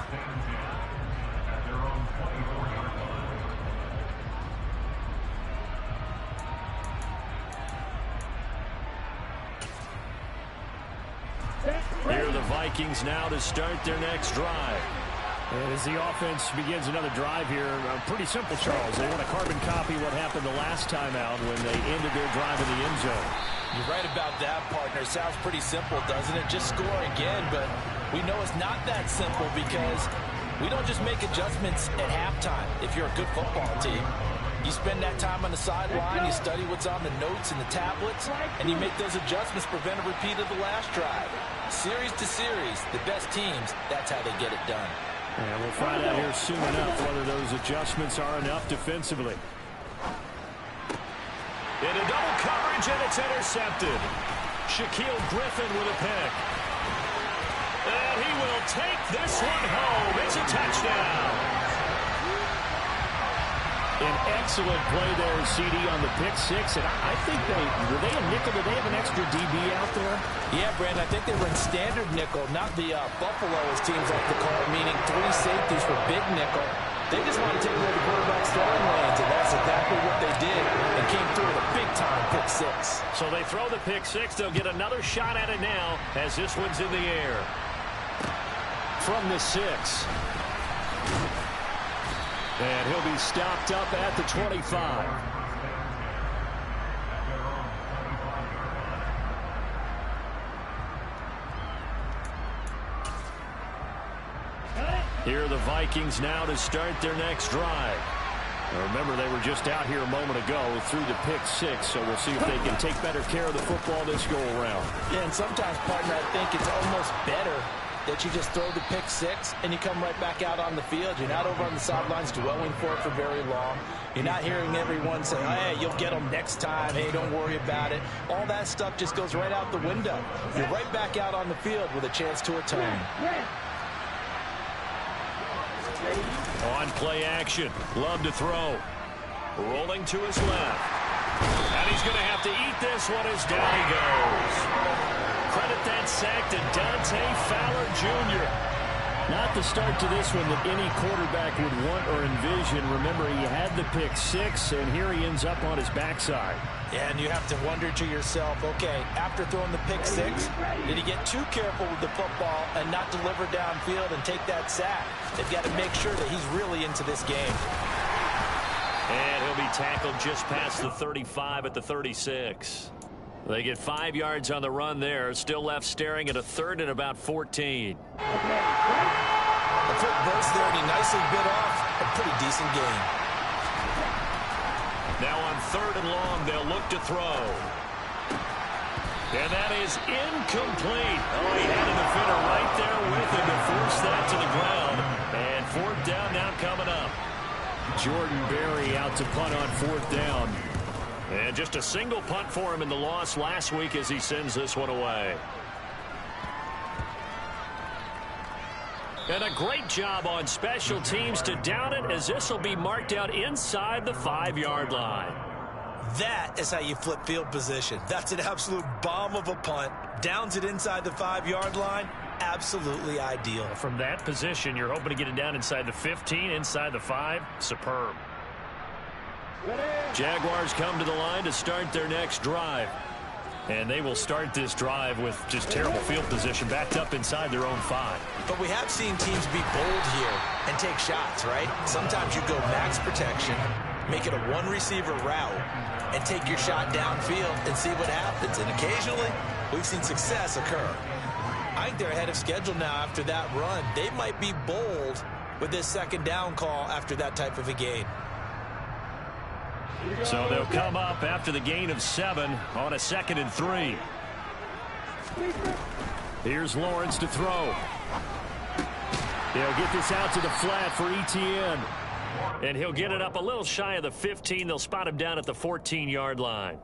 Here are the Vikings now to start their next drive. And as the offense begins another drive here, pretty simple, Charles. They want to carbon copy what happened the last time out when they ended their drive in the end zone. You're right about that, partner. Sounds pretty simple, doesn't it? Just score again, but we know it's not that simple because we don't just make adjustments at halftime if you're a good football team. You spend that time on the sideline, you study what's on the notes and the tablets, and you make those adjustments to prevent a repeat of the last drive. Series to series, the best teams, that's how they get it done. And we'll find out here soon enough whether those adjustments are enough defensively. Into double coverage, and it's intercepted. Shaquille Griffin with a pick. And he will take this one home. It's a touchdown. An excellent play there, CD, on the pick six. And I think were they a nickel? Did they have an extra DB out there? Yeah, Brandon, I think they were in standard nickel, not the Buffalo, as teams like to call it, meaning three safeties for big nickel. They just want to take away the quarterback's throwing lanes, and that's exactly what they did. And came through with a big-time pick six. So they throw the pick six. They'll get another shot at it now as this one's in the air. From the 6. And he'll be stopped up at the 25. Here are the Vikings now to start their next drive. Now remember, they were just out here a moment ago through the pick six, so we'll see if they can take better care of the football this go-around. Yeah, and sometimes, partner, I think it's almost better that you just throw the pick six and you come right back out on the field. You're not over on the sidelines dwelling for it for very long. You're not hearing everyone say, hey, you'll get them next time. Hey, don't worry about it. All that stuff just goes right out the window. You're right back out on the field with a chance to atone. On play action. Love to throw. Rolling to his left. And he's going to have to eat this one as down he goes. Credit that sack to Dante Fowler Jr. Not the start to this one that any quarterback would want or envision. Remember, he had the pick six, and here he ends up on his backside. Yeah, and you have to wonder to yourself, okay, after throwing the pick six, did he get too careful with the football and not deliver downfield and take that sack? They've got to make sure that he's really into this game. And he'll be tackled just past the 35 at the 36. They get 5 yards on the run there. Still left staring at a third and about 14. A quick burst there, and he nicely bit off a pretty decent gain. Now on 3rd and long, they'll look to throw. And that is incomplete. Oh, he had a defender right there with him to force that to the ground. And 4th down now coming up. Jordan Berry out to punt on 4th down. And just a single punt for him in the loss last week as he sends this one away. And a great job on special teams to down it, as this will be marked out inside the 5-yard line. That is how you flip field position. That's an absolute bomb of a punt. Downs it inside the 5-yard line. Absolutely ideal. From that position, you're hoping to get it down inside the 15, inside the 5. Superb. Jaguars come to the line to start their next drive. And they will start this drive with just terrible field position, backed up inside their own 5. But we have seen teams be bold here and take shots, right? Sometimes you go max protection, make it a one-receiver route, and take your shot downfield and see what happens. And occasionally, we've seen success occur. I think they're ahead of schedule now after that run. They might be bold with this 2nd down call after that type of a gain. So they'll come up after the gain of 7 on a 2nd and 3. Here's Lawrence to throw. They'll get this out to the flat for Etienne. And he'll get it up a little shy of the 15. They'll spot him down at the 14-yard line.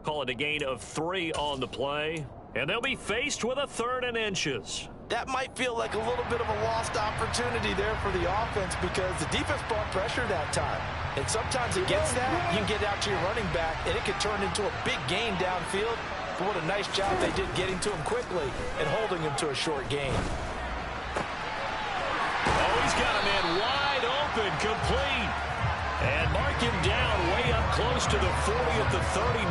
Call it a gain of 3 on the play. And they'll be faced with a 3rd and inches. That might feel like a little bit of a lost opportunity there for the offense because the defense brought pressure that time. And sometimes against that, you can get out to your running back, and it could turn into a big gain downfield. But what a nice job they did getting to him quickly and holding him to a short gain. Oh, He's got a man wide open, complete. And mark him down way up close to the 40 at the 39.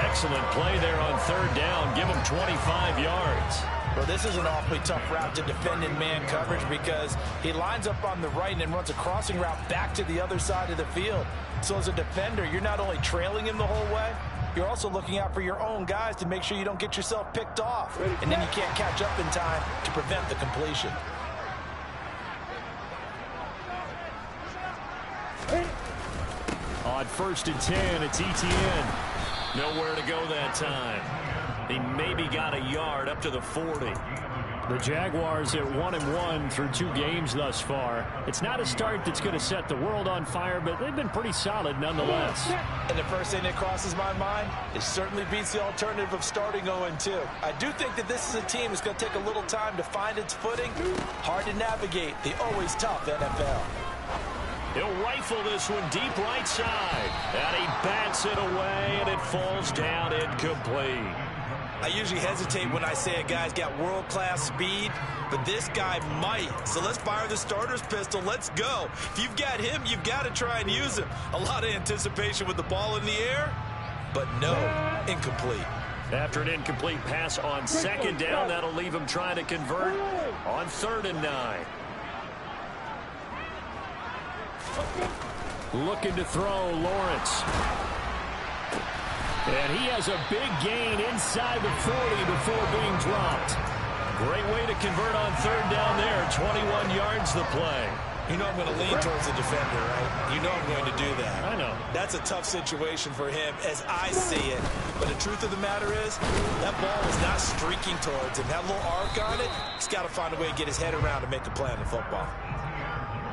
Excellent play there on third down. Give him 25 yards. Well, this is an awfully tough route to defend in man coverage because he lines up on the right and then runs a crossing route back to the other side of the field. So as a defender, you're not only trailing him the whole way, you're also looking out for your own guys to make sure you don't get yourself picked off. And then you can't catch up in time to prevent the completion. On 1st and 10, it's Etienne. Nowhere to go that time. He maybe got a yard up to the 40. The Jaguars at 1-1 through 2 games thus far. It's not a start that's going to set the world on fire, but they've been pretty solid nonetheless. And the first thing that crosses my mind, it certainly beats the alternative of starting 0-2. I do think that this is a team that's going to take a little time to find its footing. Hard to navigate the always tough NFL. He'll rifle this one deep right side. And he bats it away, and it falls down incomplete. I usually hesitate when I say a guy's got world-class speed, but this guy might. So let's fire the starter's pistol. Let's go. If you've got him, you've got to try and use him. A lot of anticipation with the ball in the air, but no, incomplete. After an incomplete pass on 2nd down, that'll leave him trying to convert on 3rd and 9. Looking to throw, Lawrence. And he has a big gain inside the 40 before being dropped. Great way to convert on 3rd down there. 21 yards the play. You know I'm going to lean towards the defender, right? You know I'm going to do that. I know. That's a tough situation for him as I see it. But the truth of the matter is, that ball was not streaking towards him. That little arc on it, he's got to find a way to get his head around to make a play on the football.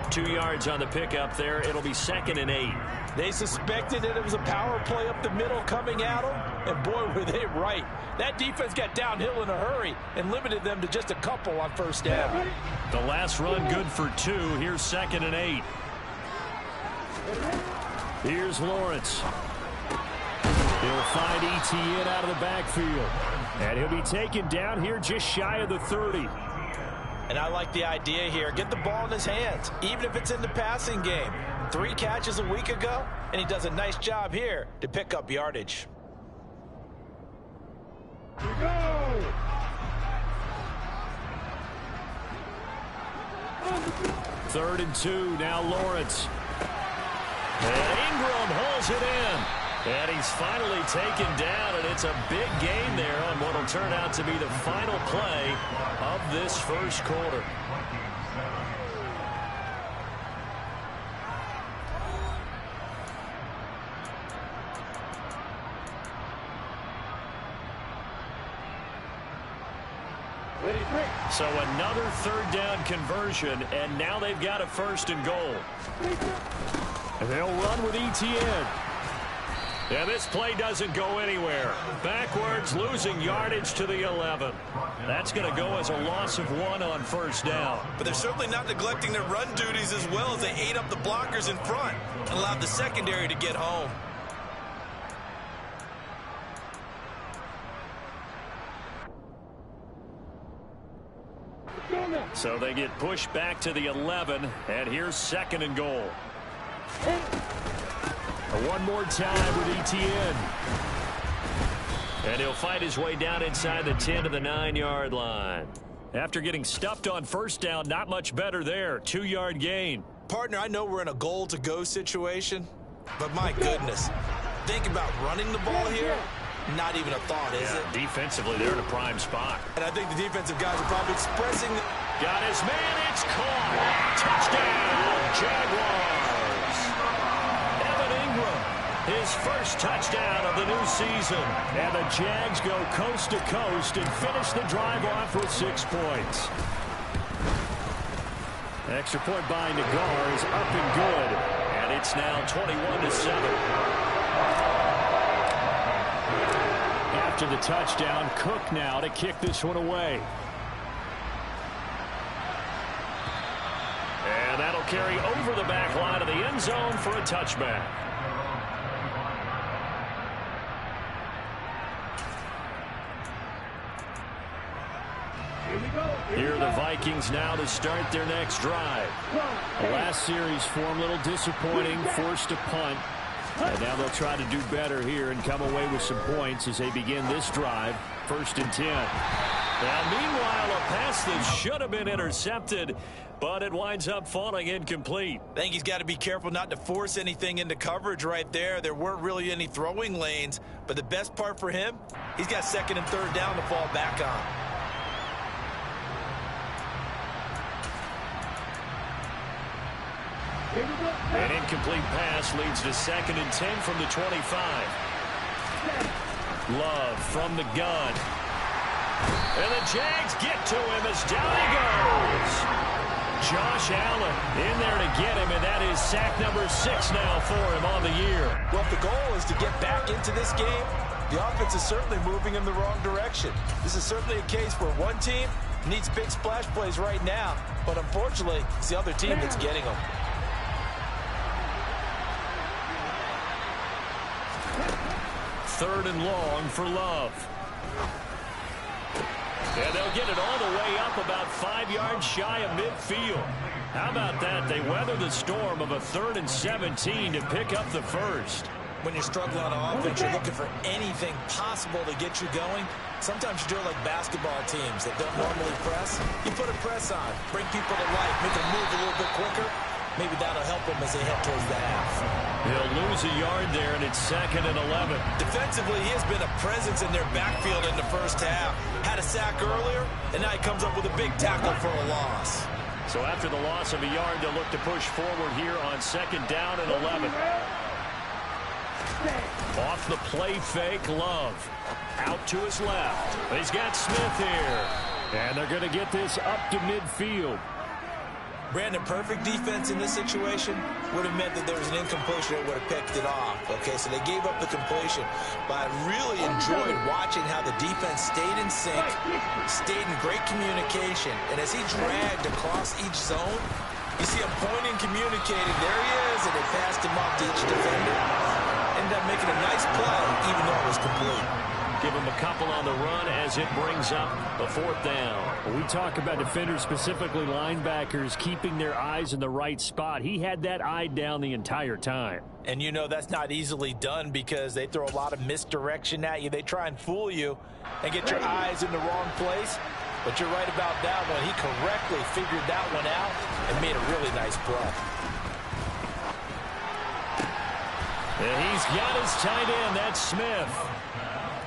2 yards on the pickup there. It'll be 2nd and 8. They suspected that it was a power play up the middle coming at them, and boy, were they right. That defense got downhill in a hurry and limited them to just a couple on 1st down. The last run good for 2. Here's 2nd and 8. Here's Lawrence. He'll find Etienne out of the backfield. And he'll be taken down here just shy of the 30. And I like the idea here. Get the ball in his hands, even if it's in the passing game. 3 catches a week ago, and he does a nice job here to pick up yardage. Here we go. 3rd and 2, now Lawrence. And Ingram holds it in. And he's finally taken down, and it's a big gain there on what will turn out to be the final play of this 1st quarter. So another 3rd down conversion, and now they've got a 1st and goal. And they'll run with Etienne. Yeah, this play doesn't go anywhere. Backwards, losing yardage to the 11. That's going to go as a loss of 1 on 1st down. But they're certainly not neglecting their run duties as well as they ate up the blockers in front and allowed the secondary to get home. So they get pushed back to the 11, and here's 2nd and goal. One more time with Etienne. And he'll fight his way down inside the 10 to the 9-yard line. After getting stuffed on 1st down, not much better there. 2-yard gain. Partner, I know we're in a goal-to-go situation, but my goodness, think about running the ball here. Not even a thought, is it? Defensively, they're in a prime spot. And I think the defensive guys are probably expressing... Got his man, it's caught. Touchdown, Jaguars. Evan Ingram, his 1st touchdown of the new season. And the Jags go coast to coast and finish the drive off with 6 points. Extra point by Nagar is up and good. And it's now 21-7. After the touchdown, Cook now to kick this one away. And that'll carry over the back line of the end zone for a touchback. Here we go. Here are the Vikings now to start their next drive. The last series for them, a little disappointing, forced a punt. And now they'll try to do better here and come away with some points as they begin this drive. 1st and 10. Now, meanwhile, a pass that should have been intercepted, but it winds up falling incomplete. I think he's got to be careful not to force anything into coverage right there. There weren't really any throwing lanes, but the best part for him, he's got 2nd and 3rd down to fall back on. An incomplete pass leads to 2nd and 10 from the 25. Love from the gun. And the Jags get to him as down he goes. Josh Allen in there to get him, and that is sack number 6 now for him on the year. Well, if the goal is to get back into this game, the offense is certainly moving in the wrong direction. This is certainly a case where one team needs big splash plays right now, but unfortunately, it's the other team that's getting them. 3rd and long for Love. And they'll get it all the way up about 5 yards shy of midfield. How about that? They weather the storm of a 3rd and 17 to pick up the first. When you're struggling on offense, you're looking for anything possible to get you going. Sometimes you do it like basketball teams that don't normally press. You put a press on, bring people to life, make them move a little bit quicker. Maybe that'll help them as they head towards the half. He'll lose a yard there, and it's 2nd and 11. Defensively, he has been a presence in their backfield in the first half. Had a sack earlier, and now he comes up with a big tackle for a loss. So after the loss of a yard, they'll look to push forward here on 2nd down and 11. Off the play fake, Love. Out to his left. He's got Smith here. And they're going to get this up to midfield. Brandon, perfect defense in this situation would have meant that there was an incompletion that would have picked it off. Okay, so they gave up the completion. But I really enjoyed watching how the defense stayed in sync, stayed in great communication. And as he dragged across each zone, you see him pointing, communicating. There he is, and they passed him off to each defender. Ended up making a nice play, even though it was complete. Give him a couple on the run as it brings up the 4th down. When we talk about defenders, specifically linebackers, keeping their eyes in the right spot. He had that eye down the entire time. And you know that's not easily done because they throw a lot of misdirection at you. They try and fool you and get your eyes in the wrong place. But you're right about that one. He correctly figured that one out and made a really nice play. And he's got his tight end. That's Smith.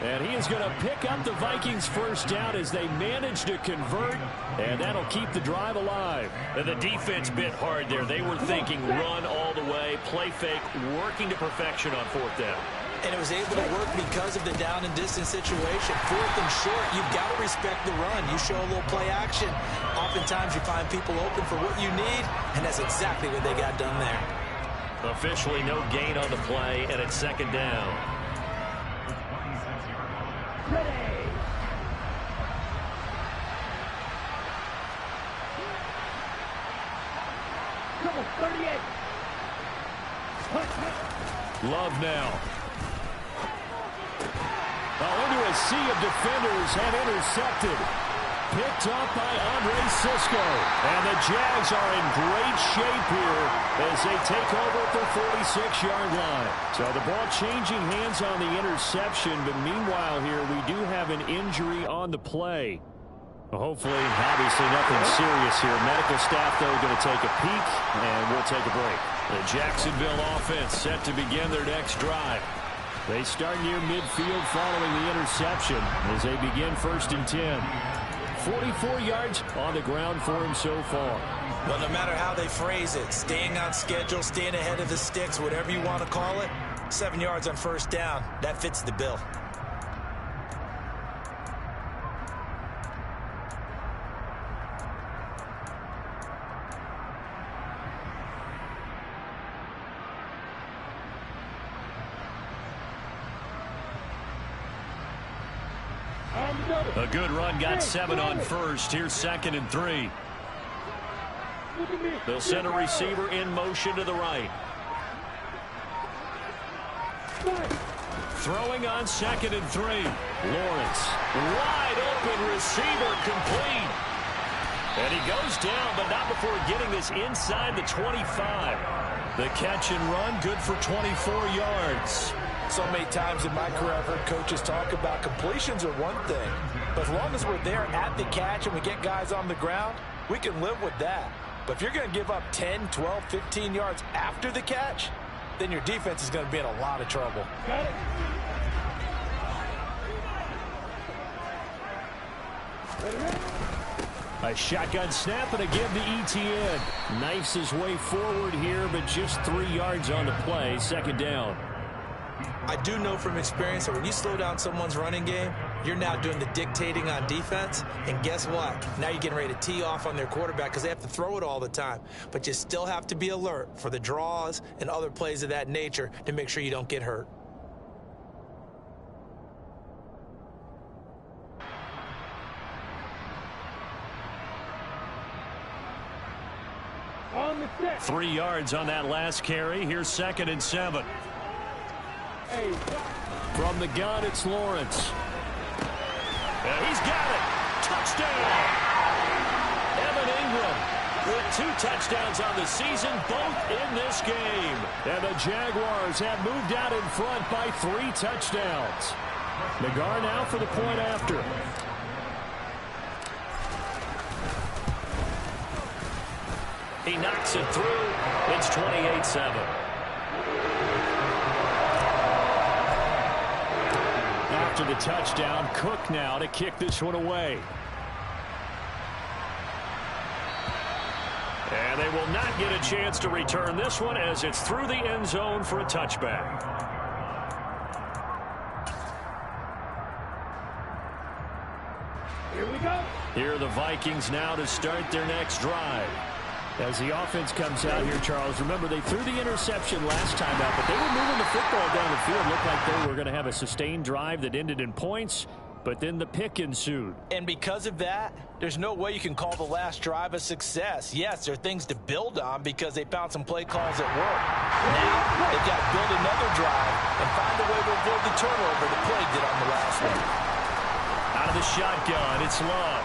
And he is going to pick up the Vikings' first down as they manage to convert, and that'll keep the drive alive. And the defense bit hard there. They were thinking run all the way, play fake, working to perfection on 4th down. And it was able to work because of the down and distance situation. 4th and short, you've got to respect the run. You show a little play action. Oftentimes you find people open for what you need, and that's exactly what they got done there. Officially no gain on the play, and it's 2nd down. Love now. Into a sea of defenders and intercepted. Picked up by Andre Cisco. And the Jags are in great shape here as they take over at their 46-yard line. So the ball changing hands on the interception, but meanwhile here we do have an injury on the play. Hopefully, obviously nothing serious here. Medical staff, though, going to take a peek, and we'll take a break. The Jacksonville offense set to begin their next drive. They start near midfield following the interception as they begin 1st and 10. 44 yards on the ground for him so far. Well, no matter how they phrase it, staying on schedule, staying ahead of the sticks, whatever you want to call it, 7 yards on 1st down, that fits the bill. A good run, got 7 on 1st. Here's 2nd and 3. They'll send a receiver in motion to the right. Throwing on 2nd and 3. Lawrence, wide open receiver, complete. And he goes down, but not before getting this inside the 25. The catch and run, good for 24 yards. So many times in my career I've heard coaches talk about completions are one thing, but as long as we're there at the catch and we get guys on the ground, we can live with that. But if you're going to give up 10, 12, 15 yards after the catch, then your defense is going to be in a lot of trouble. Got it. A shotgun snap, and again to ETN. Knifes his way forward here, but just 3 yards on the play. Second down. I do know from experience that when you slow down someone's running game, you're now doing the dictating on defense. And guess what? Now you're getting ready to tee off on their quarterback because they have to throw it all the time. But you still have to be alert for the draws and other plays of that nature to make sure you don't get hurt. On the set. 3 yards on that last carry. Here's 2nd and 7. From the gun, it's Lawrence. And he's got it. Touchdown. Evan Ingram with 2 touchdowns on the season, both in this game. And the Jaguars have moved out in front by 3 touchdowns. Nagar now for the point after. He knocks it through. It's 28-7. After the touchdown, Cook now to kick this one away. And they will not get a chance to return this one as it's through the end zone for a touchback. Here we go. Here are the Vikings now to start their next drive. As the offense comes out here, Charles, remember they threw the interception last time out, but they were moving the football down the field. Looked like they were going to have a sustained drive that ended in points, but then the pick ensued. And because of that, there's no way you can call the last drive a success. Yes, there are things to build on because they found some play calls at work. Now, they've got to build another drive and find a way to avoid the turnover the play did on the last one. Out of the shotgun, it's Love.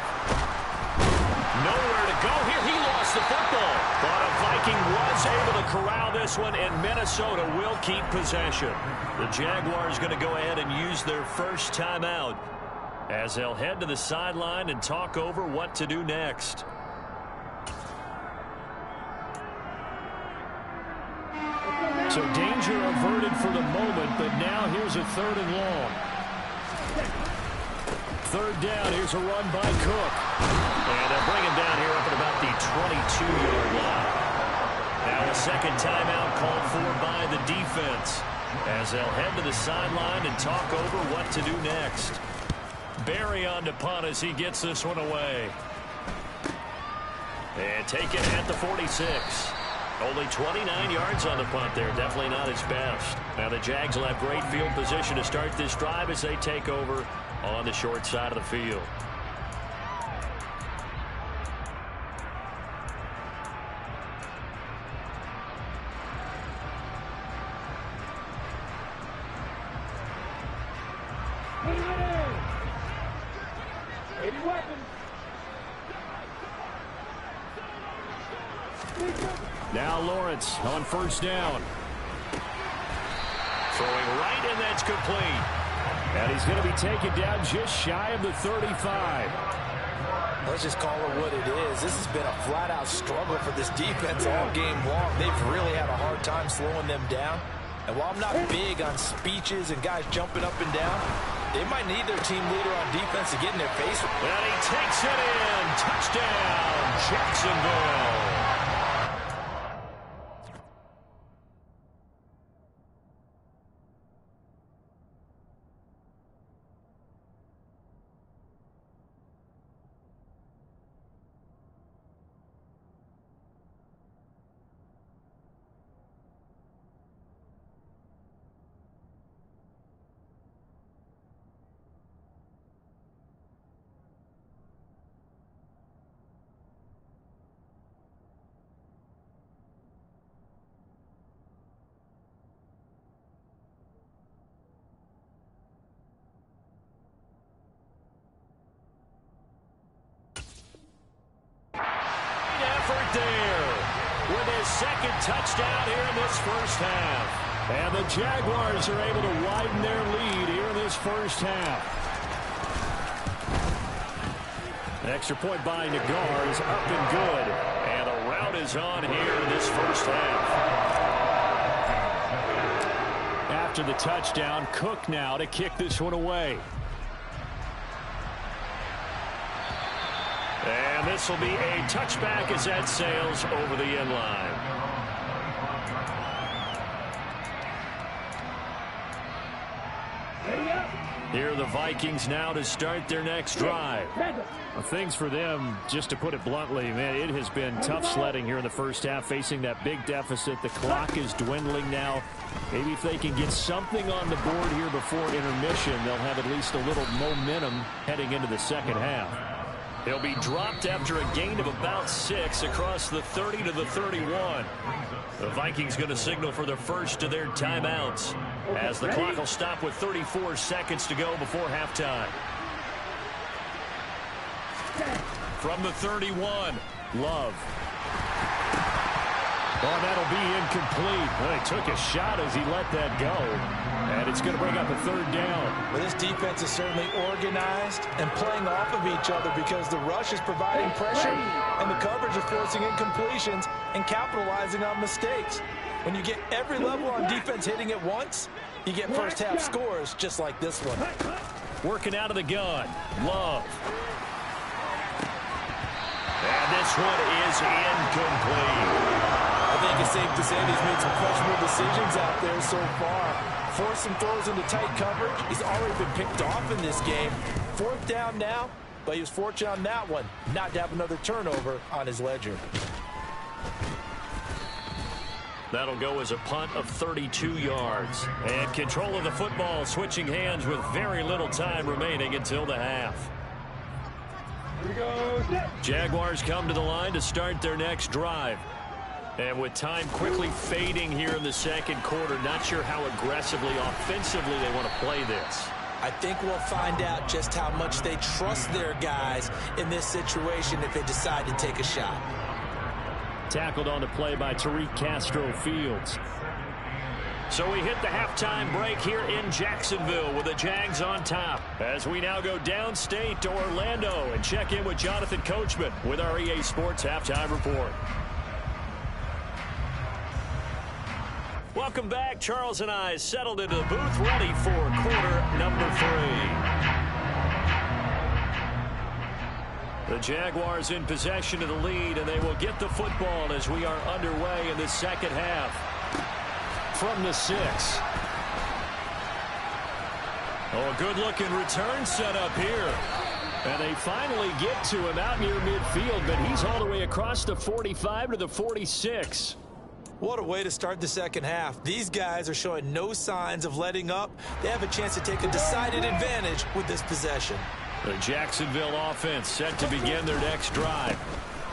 Nowhere to go here. He lost the football. But a Viking was able to corral this one, and Minnesota will keep possession. The Jaguars going to go ahead and use their first timeout as they'll head to the sideline and talk over what to do next. So danger averted for the moment, but now here's a 3rd and long. 3rd down, here's a run by Cook. And they'll bring him down here up at about the 22-yard line. Now a second timeout called for by the defense as they'll head to the sideline and talk over what to do next. Barry on to punt as he gets this one away. And taken at the 46. Only 29 yards on the punt there. Definitely not his best. Now the Jags will have great field position to start this drive as they take over on the short side of the field. Now Lawrence on 1st down. Throwing right, and that's complete. And he's going to be taken down just shy of the 35. Let's just call it what it is. This has been a flat-out struggle for this defense all game long. They've really had a hard time slowing them down. And while I'm not big on speeches and guys jumping up and down, they might need their team leader on defense to get in their face. And he takes it in. Touchdown, Jacksonville. right there with his second touchdown here in this first half. And the Jaguars are able to widen their lead here in this first half. An extra point by Nagar is up and good. And a rout is on here in this first half. After the touchdown, Cook now to kick this one away. And this will be a touchback as that sails over the end line. Here are the Vikings now to start their next drive. Well, things for them, just to put it bluntly, man, it has been tough sledding here in the first half, facing that big deficit. The clock is dwindling now. Maybe if they can get something on the board here before intermission, they'll have at least a little momentum heading into the second half. He'll be dropped after a gain of about 6 across the 30 to the 31. The Vikings going to signal for the first of their timeouts as the clock will stop with 34 seconds to go before halftime. From the 31, Love. Oh, that'll be incomplete. Well, he took a shot as he let that go. And it's going to bring up a third down. Well, this defense is certainly organized and playing off of each other because the rush is providing pressure and the coverage is forcing incompletions and capitalizing on mistakes. When you get every level on defense hitting at once, you get first half scores just like this one. Working out of the gun, Love. And this one is incomplete. I think it's safe to say he's made some questionable decisions out there so far. Forced some throws into tight coverage. He's already been picked off in this game. Fourth down now, but he was fortunate on that one not to have another turnover on his ledger. That'll go as a punt of 32 yards. And control of the football switching hands with very little time remaining until the half. Jaguars come to the line to start their next drive. And with time quickly fading here in the second quarter, not sure how aggressively, offensively they want to play this. I think we'll find out just how much they trust their guys in this situation if they decide to take a shot. Tackled on the play by Tariq Castro-Fields. So we hit the halftime break here in Jacksonville with the Jags on top. As we now go downstate to Orlando and check in with Jonathan Coachman with our EA Sports Halftime Report. Welcome back. Charles and I settled into the booth ready for quarter number 3. The Jaguars in possession of the lead, and they will get the football as we are underway in the second half. From the 6. Oh, a good-looking return set up here. And they finally get to him out near midfield, but he's all the way across the 45 to the 46. What a way to start the second half. These guys are showing no signs of letting up. They have a chance to take a decided advantage with this possession. The Jacksonville offense set to begin their next drive.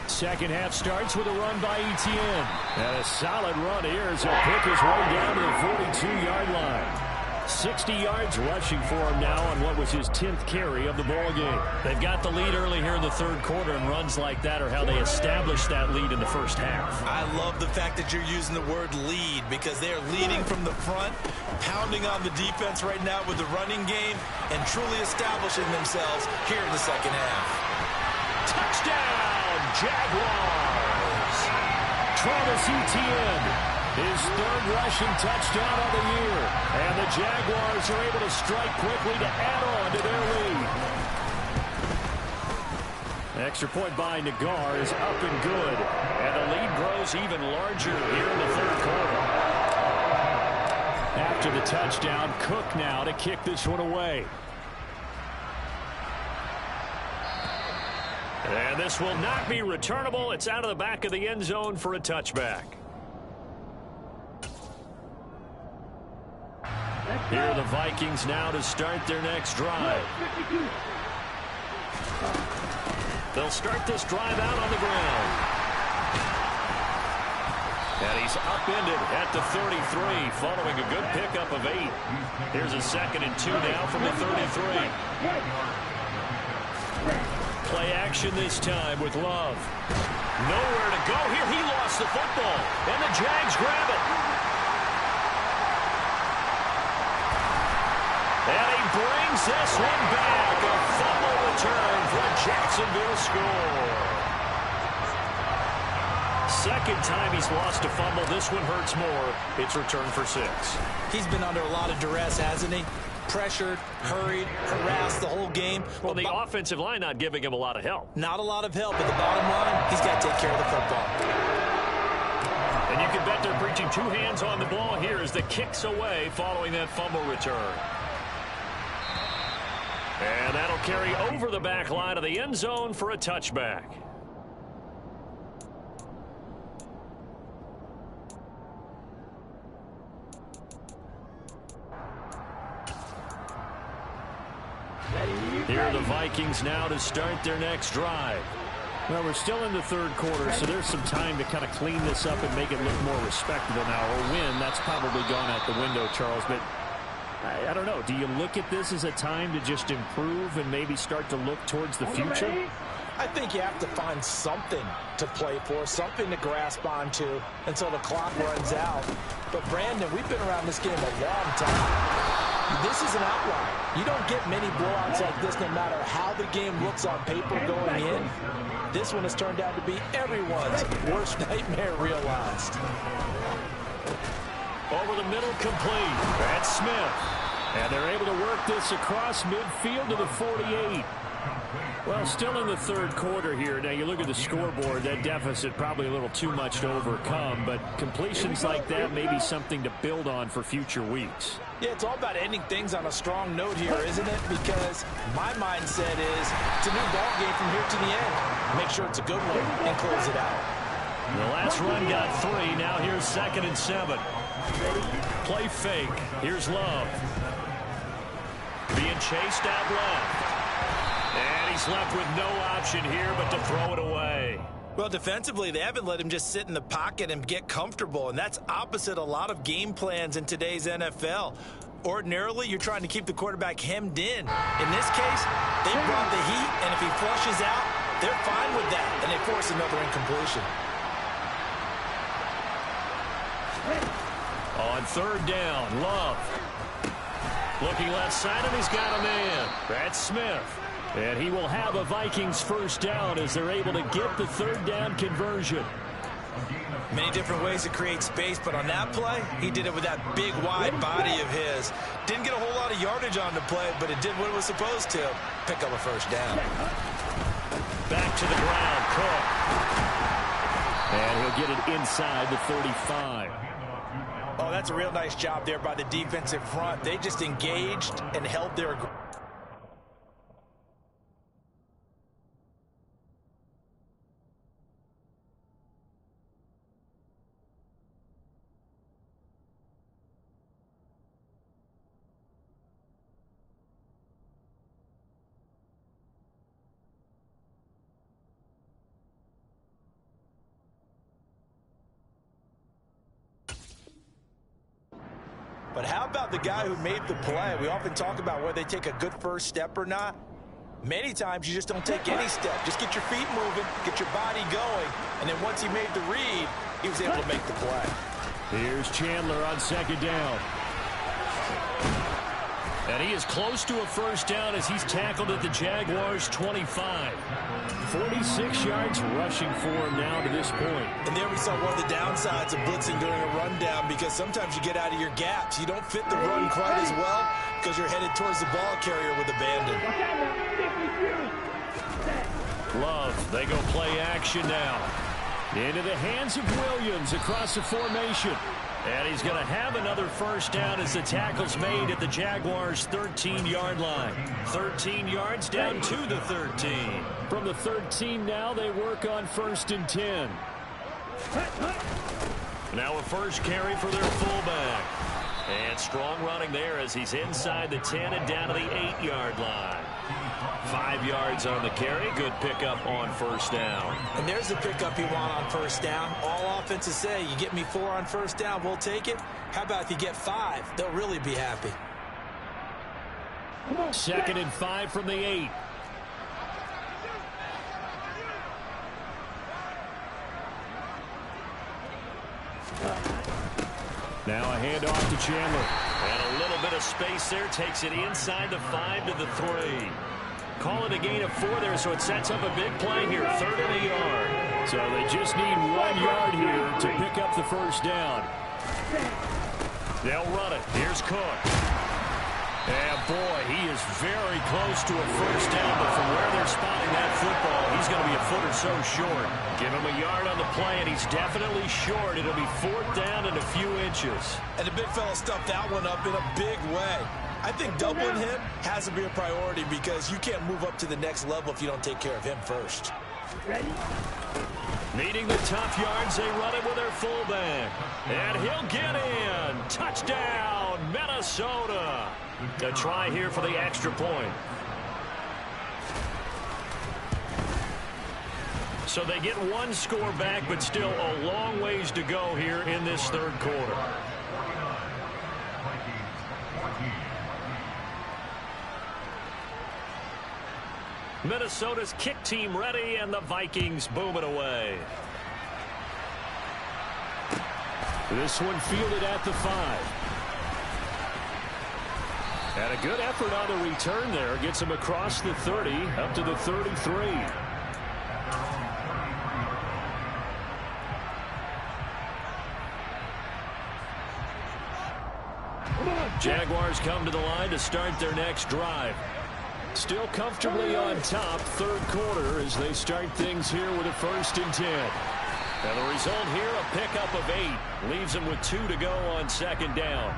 Second half starts with a run by Etienne. And a solid run here as he'll pick his way down to the 42-yard line. 60 yards rushing for him now on what was his 10th carry of the ball game. They've got the lead early here in the third quarter, and runs like that are how they established that lead in the first half. I love the fact that you're using the word lead because they are leading from the front, pounding on the defense right now with the running game, and truly establishing themselves here in the second half. Touchdown, Jaguars! Travis Etienne. His third rushing touchdown of the year. And the Jaguars are able to strike quickly to add on to their lead. Extra point by Nagar is up and good. And the lead grows even larger here in the third quarter. After the touchdown, Cook now to kick this one away. And this will not be returnable. It's out of the back of the end zone for a touchback. Here are the Vikings now to start their next drive. They'll start this drive out on the ground. And he's upended at the 33 following a good pickup of 8. Here's a 2nd and 2 now from the 33. Play action this time with Love. Nowhere to go here. He lost the football, and the Jags grab it. And he brings this one back. A fumble return for a Jacksonville score. Second time he's lost a fumble. This one hurts more. It's returned for 6. He's been under a lot of duress, hasn't he? Pressured, hurried, harassed the whole game. Well, the offensive line not giving him a lot of help. Not a lot of help, but the bottom line, he's got to take care of the football. And you can bet they're preaching 2 hands on the ball here as the kick's away following that fumble return. And that'll carry over the back line of the end zone for a touchback. Here are the Vikings now to start their next drive. Well, we're still in the third quarter, so there's some time to kind of clean this up and make it look more respectable now. Or win, that's probably gone out the window, Charles. But I don't know. Do you look at this as a time to just improve and maybe start to look towards the future? I think you have to find something to play for, something to grasp onto until the clock runs out. But, Brandon, we've been around this game a long time. This is an outlier. You don't get many blowouts like this no matter how the game looks on paper going in. This one has turned out to be everyone's worst nightmare realized. Over the middle, complete. That's Smith. And they're able to work this across midfield to the 48. Well, still in the third quarter here. Now, you look at the scoreboard, that deficit probably a little too much to overcome, but completions like that may be something to build on for future weeks. Yeah, it's all about ending things on a strong note here, isn't it? Because my mindset is it's a new ball game from here to the end. Make sure it's a good one and close it out. The last run got 3. Now here's 2nd and 7. Play fake. Here's Love. Being chased out left. And he's left with no option here but to throw it away. Well, defensively, they haven't let him just sit in the pocket and get comfortable, and that's opposite a lot of game plans in today's NFL. Ordinarily, you're trying to keep the quarterback hemmed in. In this case, they brought the heat, and if he flushes out, they're fine with that, and they force another incompletion. On 3rd down, Love. Looking left side, and he's got a man. That's Smith. And he will have a Vikings first down as they're able to get the 3rd down conversion. Many different ways to create space, but on that play, he did it with that big, wide body of his. Didn't get a whole lot of yardage on the play, but it did what it was supposed to. Pick up a first down. Back to the ground, Cook. And he'll get it inside the 35. Oh, that's a real nice job there by the defensive front. They just engaged and held their ground. But how about the guy who made the play? We often talk about whether they take a good first step or not. Many times you just don't take any step. Just get your feet moving, get your body going, and then once he made the read, he was able to make the play. Here's Chandler on 2nd down. And he is close to a first down as he's tackled at the Jaguars' 25. 46 yards rushing for him now to this point. And there we saw one of the downsides of blitzing during a rundown, because sometimes you get out of your gaps. You don't fit the run quite as well because you're headed towards the ball carrier with abandon. Love, they go play action now. Into the hands of Williams across the formation. And he's going to have another first down as the tackle's made at the Jaguars' 13-yard line. 13 yards down to the 13. From the 13 now, they work on 1st and 10. Now a first carry for their fullback. And strong running there as he's inside the 10 and down to the 8-yard line. 5 yards on the carry. Good pickup on first down. And there's the pickup you want on first down. All offenses say, you get me 4 on first down, we'll take it. How about if you get 5? They'll really be happy. 2nd and 5 from the 8. Now a handoff to Chandler. And a little bit of space there. Takes it inside the 5 to the 3. Call it a gain of 4 there, so it sets up a big play here. 3rd and a yard. So they just need 1 yard here to pick up the first down. They'll run it. Here's Cook. And boy, he is very close to a first down, but from where they're spotting that football, he's going to be a foot or so short. Give him a yard on the play, and he's definitely short. It'll be 4th down and a few inches. And the big fella stuffed that one up in a big way. I think doubling him has to be a priority because you can't move up to the next level if you don't take care of him first. Ready? Needing the tough yards, they run it with their fullback. And he'll get in. Touchdown, Minnesota. A try here for the extra point. So they get 1 score back, but still a long ways to go here in this 3rd quarter. Minnesota's kick team ready, and the Vikings boom it away. This one fielded at the 5. And a good effort on the return there. Gets him across the 30, up to the 33. Jaguars come to the line to start their next drive. Still comfortably on top, 3rd quarter, as they start things here with a 1st and 10. And the result here, a pickup of 8. Leaves them with 2 to go on 2nd down.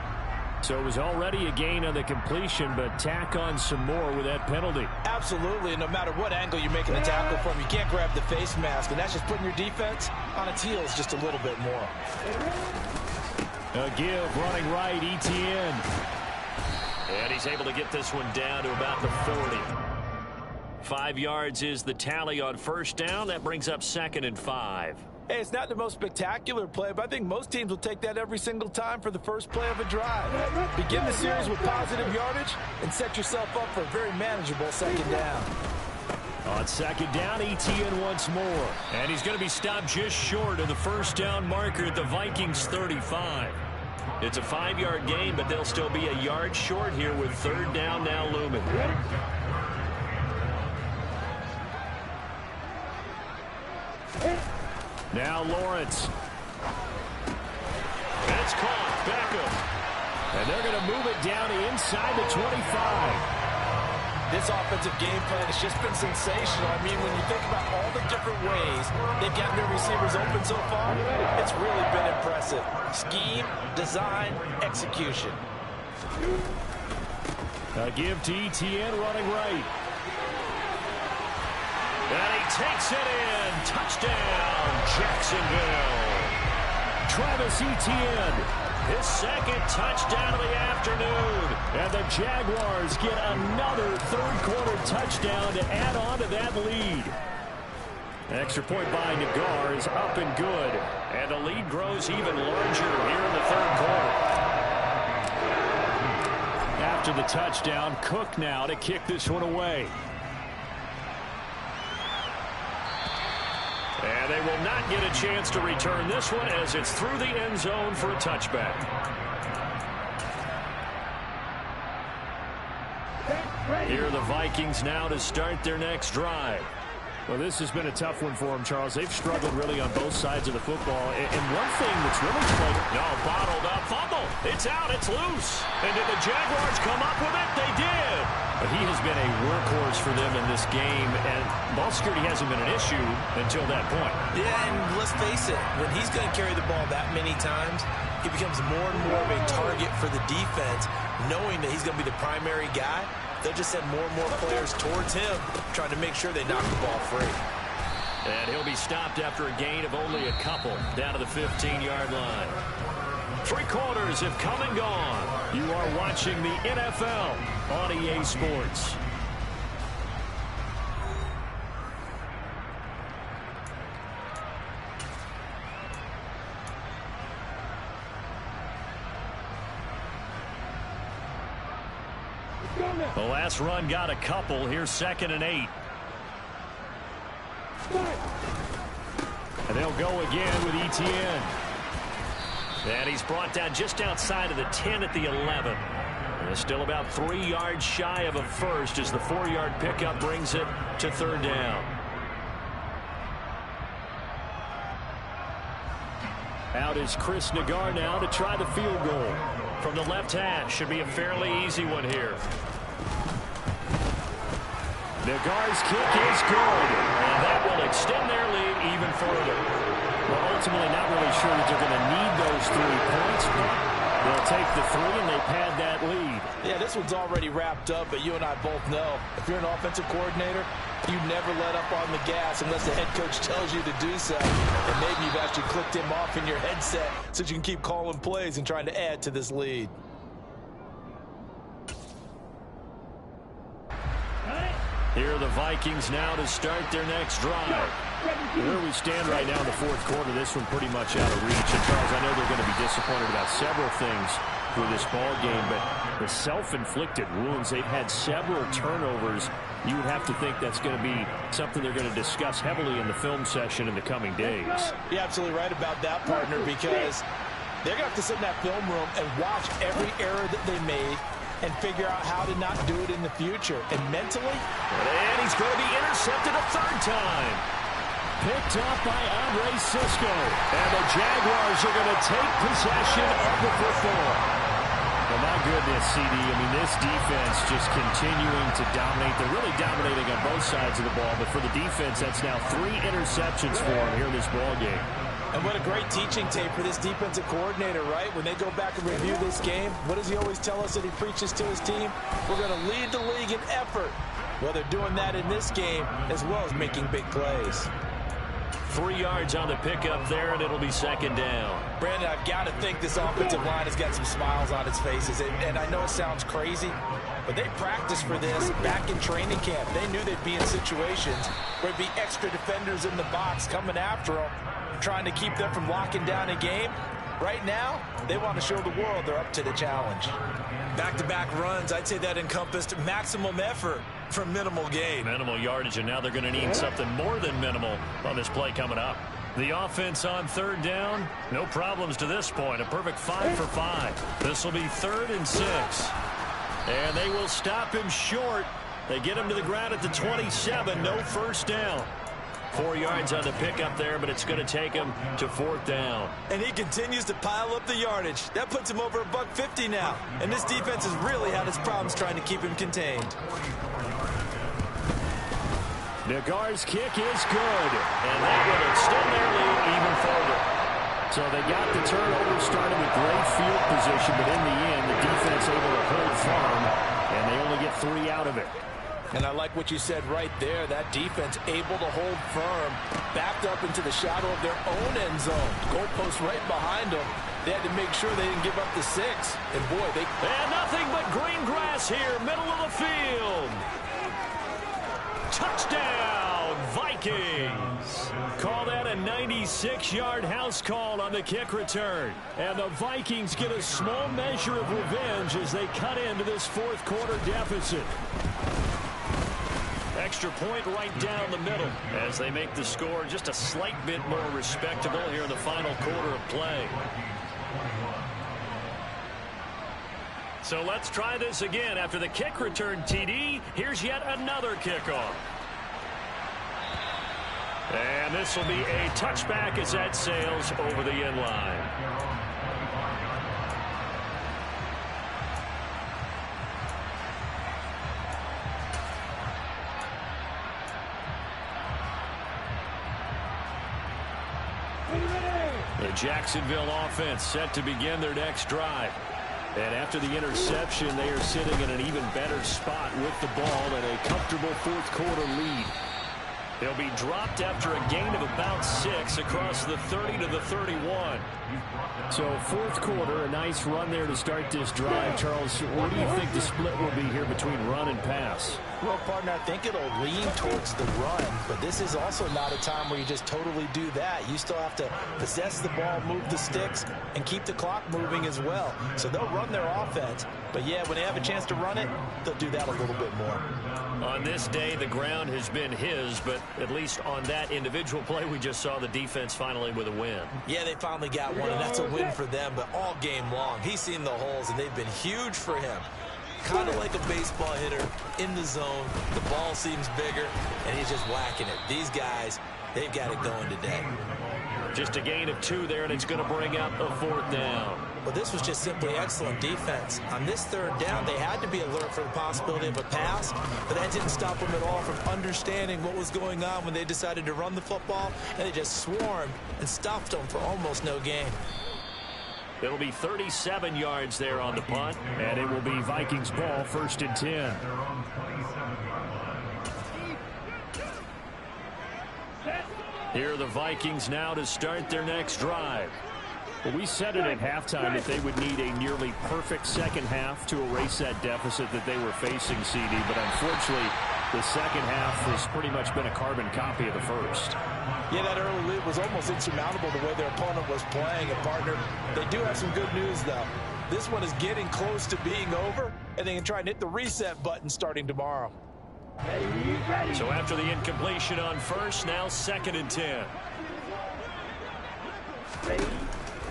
So it was already a gain on the completion, but tack on some more with that penalty. Absolutely, and no matter what angle you're making the tackle from, you can't grab the face mask, and that's just putting your defense on its heels just a little bit more. A give, running right, Etienne. And he's able to get this one down to about the 40. 5 yards is the tally on 1st down. That brings up 2nd and 5. Hey, it's not the most spectacular play, but I think most teams will take that every single time for the first play of a drive. Begin the series with positive yardage and set yourself up for a very manageable 2nd down. On 2nd down, Etienne once more. And he's going to be stopped just short of the 1st down marker at the Vikings 35. It's a 5-yard gain, but they'll still be a yard short here with 3rd down now looming. Now Lawrence. And it's caught. Beckham. And they're going to move it down inside the 25. This offensive game plan has just been sensational. I mean, when you think about all the different ways they've gotten their receivers open so far, it's really been impressive. Scheme, design, execution. A give to Etienne running right. And he takes it in. Touchdown, Jacksonville. Travis Etienne. His 2nd touchdown of the afternoon. And the Jaguars get another 3rd quarter touchdown to add on to that lead. Extra point by Nagar is up and good. And the lead grows even larger here in the 3rd quarter. After the touchdown, Cook now to kick this one away. And they will not get a chance to return this one as it's through the end zone for a touchback. Here are the Vikings now to start their next drive. Well, this has been a tough one for them, Charles. They've struggled really on both sides of the football. And one thing that's really played... No, bottled up. Fumble. It's out. It's loose. And did the Jaguars come up with it? They did. But he has been a workhorse for them in this game. And ball security hasn't been an issue until that point. Yeah, and let's face it. When he's going to carry the ball that many times, he becomes more and more of a target for the defense, knowing that he's going to be the primary guy. They'll just send more and more players towards him, trying to make sure they knock the ball free. And he'll be stopped after a gain of only a couple down to the 15-yard line. 3 quarters have come and gone. You are watching the NFL on EA Sports. The last run got a couple. Here's 2nd and 8. And they'll go again with Etienne. And he's brought down just outside of the 10 at the 11. And still about 3 yards shy of a first as the 4-yard pickup brings it to third down. Out is Chris Nagar now to try the field goal. From the left hash, should be a fairly easy one here. Nagar's kick is good. And that will extend their lead even further. Well, ultimately not really sure that they're going to need those 3 points, but they'll take the 3 and they pad that lead. Yeah, this one's already wrapped up, but you and I both know if you're an offensive coordinator, you never let up on the gas unless the head coach tells you to do so. And maybe you've actually clicked him off in your headset so you can keep calling plays and trying to add to this lead. Here are the Vikings now to start their next drive. Where we stand right now in the 4th quarter, this one pretty much out of reach. And Charles, I know they're going to be disappointed about several things through this ball game, but the self-inflicted wounds, they've had several turnovers. You would have to think that's going to be something they're going to discuss heavily in the film session in the coming days. You're absolutely right about that, partner, because they're going to have to sit in that film room and watch every error that they made and figure out how to not do it in the future. And mentally, and he's going to be intercepted a 3rd time. Picked up by Ssfa. And the Jaguars are going to take possession of the football. Well, my goodness, CD. I mean, this defense just continuing to dominate. They're really dominating on both sides of the ball. But for the defense, that's now 3 interceptions for them here in this ball game. And what a great teaching tape for this defensive coordinator, right? When they go back and review this game, what does he always tell us that he preaches to his team? We're going to lead the league in effort. Well, they're doing that in this game as well as making big plays. 3 yards on the pickup there, and it'll be 2nd down. Brandon, I've got to think this offensive line has got some smiles on its faces. And I know it sounds crazy, but they practiced for this back in training camp. They knew they'd be in situations where there'd be extra defenders in the box coming after them, trying to keep them from locking down a game. Right now, they want to show the world they're up to the challenge. Back-to-back runs, I'd say that encompassed maximum effort for minimal gain. Minimal yardage, and now they're going to need something more than minimal on this play coming up. The offense on 3rd down, no problems to this point. A perfect 5 for 5. This will be 3rd and 6. And they will stop him short. They get him to the ground at the 27. No first down. 4 yards on the pickup there, but it's going to take him to 4th down. And he continues to pile up the yardage. That puts him over $150 now. And this defense has really had its problems trying to keep him contained. Nagar's kick is good. And that will extend their lead even further. So they got the turnover, started with great field position, but in the end, the defense able to hold firm, and they only get 3 out of it. And I like what you said right there. That defense able to hold firm, backed up into the shadow of their own end zone. Goalpost right behind them. They had to make sure they didn't give up the 6. And boy, they... And nothing but green grass here, middle of the field. Touchdown, Vikings. Call that a 96-yard house call on the kick return. And the Vikings get a small measure of revenge as they cut into this 4th quarter deficit. Extra point right down the middle as they make the score just a slight bit more respectable here in the final quarter of play. So let's try this again. After the kick return TD, here's yet another kickoff. And this will be a touchback as that sails over the end line. The Jacksonville offense set to begin their next drive. And after the interception, they are sitting in an even better spot with the ball and a comfortable 4th quarter lead. They'll be dropped after a gain of about 6 across the 30 to the 31. So 4th quarter, a nice run there to start this drive. Charles, what do you think the split will be here between run and pass? Well, partner, I think it'll lean towards the run, but this is also not a time where you just totally do that. You still have to possess the ball, move the sticks, and keep the clock moving as well. So they'll run their offense, but yeah, when they have a chance to run it, they'll do that a little bit more. On this day, the ground has been his, but at least on that individual play, we just saw the defense finally with a win. Yeah, they finally got one, and that's a win for them, but all game long, he's seen the holes, and they've been huge for him. Kind of like a baseball hitter in the zone. The ball seems bigger, and he's just whacking it. These guys, they've got it going today. Just a gain of 2 there, and it's going to bring up a 4th down. Well, this was just simply excellent defense. On this 3rd down, they had to be alert for the possibility of a pass, but that didn't stop them at all from understanding what was going on when they decided to run the football, and they just swarmed and stopped them for almost no gain. It'll be 37 yards there on the punt, and it will be Vikings ball, 1st and 10. Here are the Vikings now to start their next drive. Well, we said it at halftime that they would need a nearly perfect second half to erase that deficit that they were facing, CD, but unfortunately, the second half has pretty much been a carbon copy of the first. Yeah, that early lead was almost insurmountable the way their opponent was playing. And, partner, they do have some good news, though. This one is getting close to being over, and they can try and hit the reset button starting tomorrow. So after the incompletion on first, now 2nd and 10.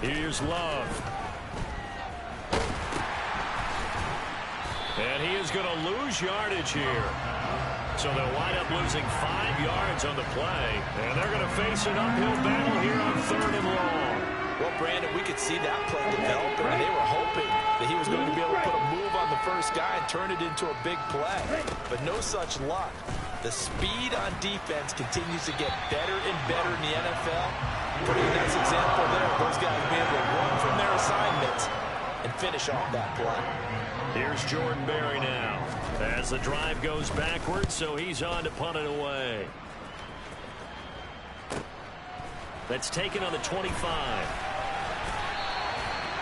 Here's Love. And he is going to lose yardage here. So they'll wind up losing 5 yards on the play. And they're going to face an uphill battle here on 3rd and long. Well, Brandon, we could see that play developing, and they were hoping that he was going to be able to put a move on the first guy and turn it into a big play. But no such luck. The speed on defense continues to get better and better in the NFL. Pretty nice example there of those guys being able to run from their assignments and finish off that play. Here's Jordan Berry now as the drive goes backwards, so he's on to punt it away. That's taken on the 25.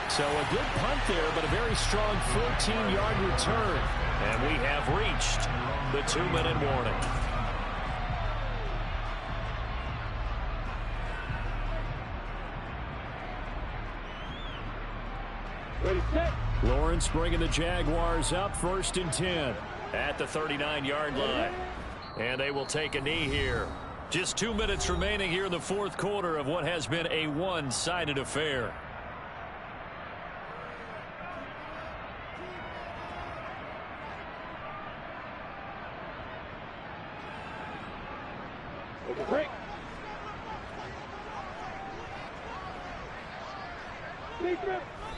So a good punt there, but a very strong 14-yard return. And we have reached the 2-minute warning. Lawrence bringing the Jaguars up, 1st and 10. At the 39-yard line. And they will take a knee here. Just 2 minutes remaining here in the 4th quarter of what has been a one-sided affair.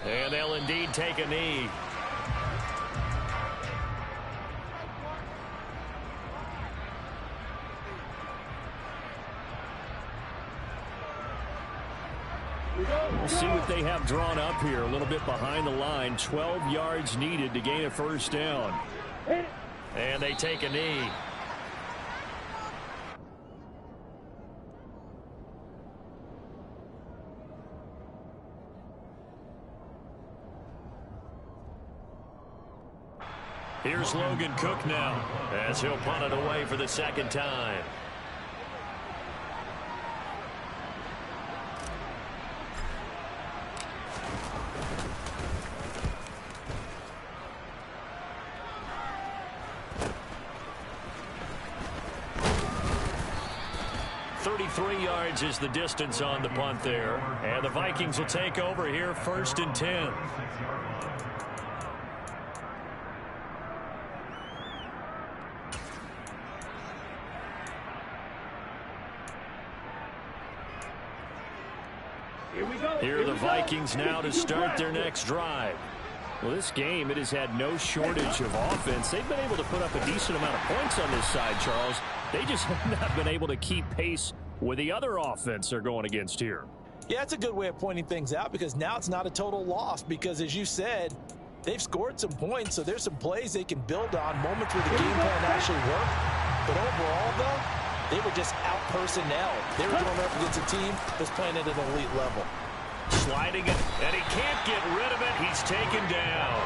And they'll indeed take a knee. We'll see what they have drawn up here. A little bit behind the line. 12 yards needed to gain a 1st down. And they take a knee. Here's Logan Cook now as he'll punt it away for the 2nd time. Yards is the distance on the punt there, and the Vikings will take over here 1st and 10. Here are the Vikings now to start their next drive. Well, this game, it has had no shortage of offense. They've been able to put up a decent amount of points on this side, Charles. They just have not been able to keep pace with the other offense they're going against here. Yeah, that's a good way of pointing things out because now it's not a total loss because, as you said, they've scored some points, so there's some plays they can build on, moments where the game plan actually worked. But overall, though, they were just out-personnel. They were going up against a team that's playing at an elite level. Sliding it, and he can't get rid of it. He's taken down.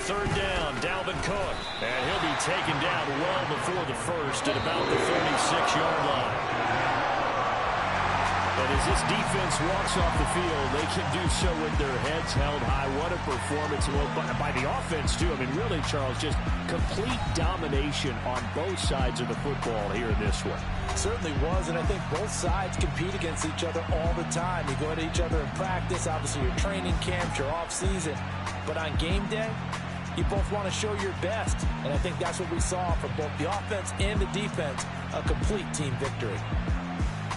3rd down, Dalvin Cook. And he'll be taken down well before the 1st at about the 36-yard line. And as this defense walks off the field, they can do so with their heads held high. What a performance by the offense, too. I mean, really, Charles, just complete domination on both sides of the football here in this one. Certainly was, and I think both sides compete against each other all the time. You go at each other in practice, obviously your training camps, your off-season. But on game day, you both want to show your best. And I think that's what we saw from both the offense and the defense, a complete team victory.